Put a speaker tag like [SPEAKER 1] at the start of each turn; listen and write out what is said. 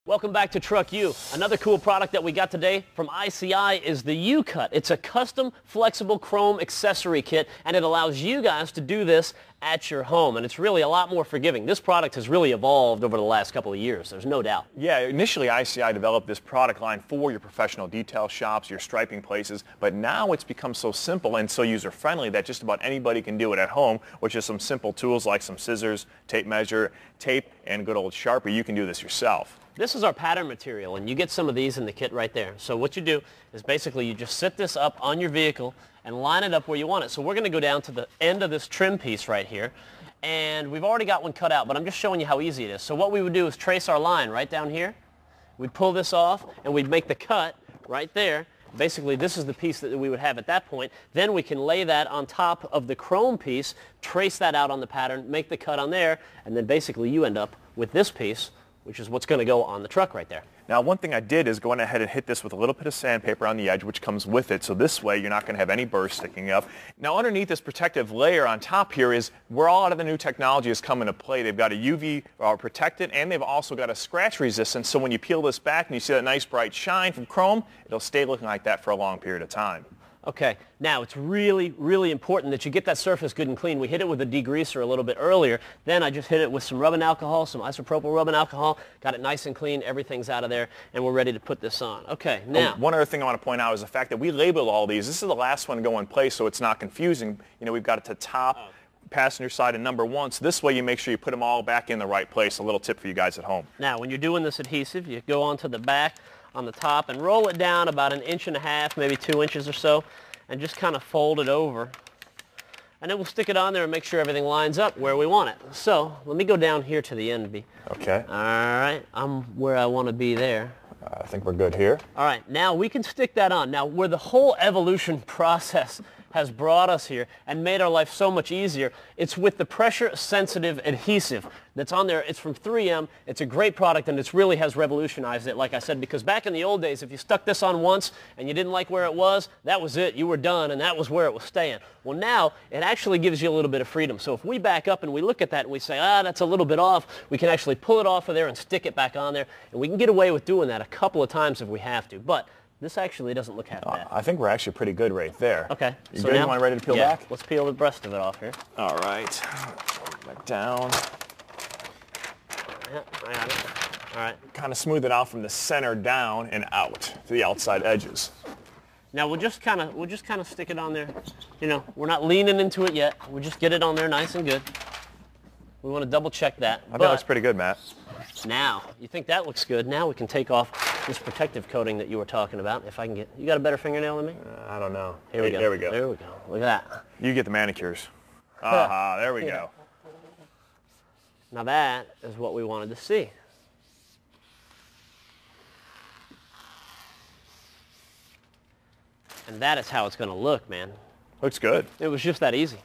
[SPEAKER 1] Welcome back to Truck U. Another cool product that we got today from ICI is the U-Cut. It's a custom flexible chrome accessory kit, and it allows you guys to do this at your home, and it's really a lot more forgiving. This product has really evolved over the last couple of years, there's no doubt.
[SPEAKER 2] Yeah, initially ICI developed this product line for your professional detail shops, your striping places, but now it's become so simple and so user-friendly that just about anybody can do it at home, which is some simple tools like some scissors, tape measure, tape, and good old Sharpie. You can do this yourself.
[SPEAKER 1] This is our pattern material, and you get some of these in the kit right there. So what you do is basically you just sit this up on your vehicle and line it up where you want it. So we're going to go down to the end of this trim piece right here, and we've already got one cut out, but I'm just showing you how easy it is. So what we would do is trace our line right down here. We'd pull this off, and we'd make the cut right there. Basically, this is the piece that we would have at that point. Then we can lay that on top of the chrome piece, trace that out on the pattern, make the cut on there, and then basically you end up with this piece, which is what's going to go on the truck right there.
[SPEAKER 2] Now, one thing I did is go ahead and hit this with a little bit of sandpaper on the edge, which comes with it, so this way you're not going to have any burrs sticking up. Now, underneath this protective layer on top here is where all of the new technology has come into play. They've got a UV protectant, and they've also got a scratch resistance, so when you peel this back and you see that nice bright shine from chrome, it'll stay looking like that for a long period of time.
[SPEAKER 1] Okay, now it's really, really important that you get that surface good and clean. We hit it with a degreaser a little bit earlier. Then I just hit it with some rubbing alcohol, some isopropyl rubbing alcohol, got it nice and clean, everything's out of there, and we're ready to put this on. Okay, now.
[SPEAKER 2] One other thing I want to point out is the fact that we labeled all these. This is the last one to go in place, so it's not confusing. You know, we've got it to top, passenger side, and number one, so this way you make sure you put them all back in the right place. A little tip for you guys at home.
[SPEAKER 1] Now, when you're doing this adhesive, you go onto the back on the top and roll it down about 1.5 inches, maybe 2 inches or so, and just kind of fold it over. And then we'll stick it on there and make sure everything lines up where we want it. So let me go down here to the end.
[SPEAKER 2] Okay.
[SPEAKER 1] All right, I'm where I want to be there.
[SPEAKER 2] I think we're good here.
[SPEAKER 1] All right, now we can stick that on. Now, where the whole evolution process has brought us here and made our life so much easier, it's with the pressure-sensitive adhesive that's on there. It's from 3M. It's a great product, and it really has revolutionized it, like I said, because back in the old days, if you stuck this on once and you didn't like where it was, that was it. You were done, and that was where it was staying. Well, now it actually gives you a little bit of freedom. So if we back up and we look at that and we say, that's a little bit off, we can actually pull it off of there and stick it back on there, and we can get away with doing that a couple of times if we have to. But this actually doesn't look half bad.
[SPEAKER 2] I think we're actually pretty good right there.
[SPEAKER 1] Okay.
[SPEAKER 2] You good? You want ready to peel back?
[SPEAKER 1] Let's peel the breast of it off here.
[SPEAKER 2] All right. Back down.
[SPEAKER 1] Yeah, I got it. All right.
[SPEAKER 2] Kind of smooth it out from the center down and out to the outside edges.
[SPEAKER 1] Now we'll just kind of stick it on there. You know, we're not leaning into it yet. We'll just get it on there nice and good. We want to double check that.
[SPEAKER 2] I think that looks pretty good, Matt.
[SPEAKER 1] Now, you think that looks good. Now we can take off this protective coating that you were talking about. If I can get, you got a better fingernail than me?
[SPEAKER 2] I don't know.
[SPEAKER 1] Here we go.
[SPEAKER 2] There we go.
[SPEAKER 1] There we go. Look at that.
[SPEAKER 2] You get the manicures. Aha, there we go.
[SPEAKER 1] Now that is what we wanted to see. And that is how it's going to look, man.
[SPEAKER 2] Looks good.
[SPEAKER 1] It was just that easy.